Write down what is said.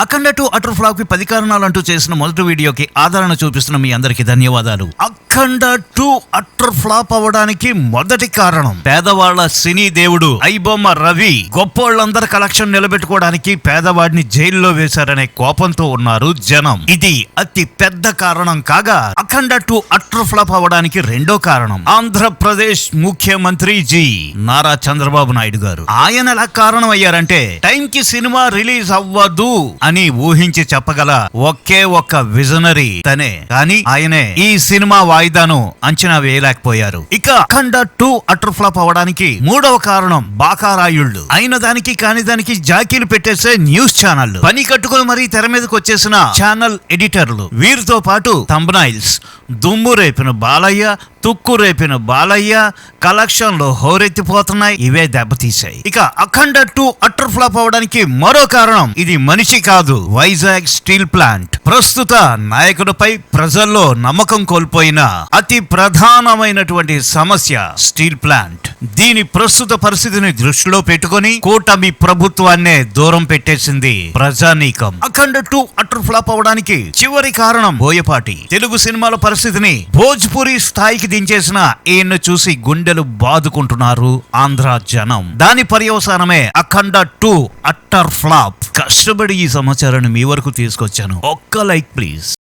అఖండ 2 utter flop కి 10 కారణాలు అంటూ చేసిన మొదటి వీడియోకి ఆదరణ చూపిస్తున్న మీ అందరికి ధన్యవాదాలు. అఖండ 2 అటర్ ఫ్లాప్ అవ్వడానికి మొదటి కారణం పేదవాళ్ల సినీ దేవుడు ఐబొమ్మ రవి గొప్పోళ్ళందరి కలెక్షన్ నిలబెట్టుకోవడానికి పేదవాడిని జైల్లో వేశారనే కోపంతో ఉన్నారు జనం. ఇది అతి పెద్ద కారణం కాగా అఖండ 2 అటర్ ఫ్లాప్ అవ్వడానికి రెండో కారణం ఆంధ్రప్రదేశ్ ముఖ్యమంత్రి జీ నారా చంద్రబాబు నాయుడు గారు. ఆయన ఎలా కారణం అయ్యారంటే టైం కి సినిమా రిలీజ్ అవ్వదు అని ఊహించి చెప్పగల ఒకే ఒక్క విజనరీ తనే. కానీ ఆయనే ఈ సినిమా వాయిదాను అంచనా వేయలేకపోయారు. ఇక అఖండ 2 అటర్ ఫ్లాప్ అవడానికి మూడవ కారణం బాకారాయుళ్లు. అయిన దానికి కాని దానికి జాకీలు పెట్టేసే న్యూస్ ఛానళ్లు, పని కట్టుకుని మరీ తెర మీదకి వచ్చేసిన ఛానల్ ఎడిటర్లు, వీరితో పాటు థంబ్నైల్స్ దుమ్ము రేపిన బాలయ్య, తుక్కు రేపిన బాలయ్య కలెక్షన్లు హోరెత్తిపోతున్నాయి. ఇవే దెబ్బతీశాయి. ఇక అఖండ 2 అటర్ ఫ్లాప్ అవడానికి మరో కారణం ఇది మనిషి కాదు, వైజాగ్ స్టీల్ ప్లాంట్. ప్రస్తుత నాయకుడిపై ప్రజల్లో నమ్మకం కోల్పోయిన అతి ప్రధానమైనటువంటి సమస్య స్టీల్ ప్లాంట్. దీని ప్రస్తుత పరిస్థితిని దృష్టిలో పెట్టుకుని కూటమి ప్రభుత్వాన్నే దూరం పెట్టేసింది ప్రజానీకం. అఖండ 2 అటర్ ఫ్లాప్ అవడానికి చివరి కారణం బోయపాటి. తెలుగు సినిమాల పరిస్థితిని భోజ్పురి స్థాయికి దించేసిన ఈయన్ను చూసి గుండెలు బాదుకుంటున్నారు ఆంధ్ర జనం. దాని పర్యవసానమే అఖండ 2 అటర్ ఫ్లాప్. కష్టపడి ఈ సమాచారాన్ని మీ వరకు తీసుకొచ్చాను. ఒక్క లైక్ ప్లీజ్.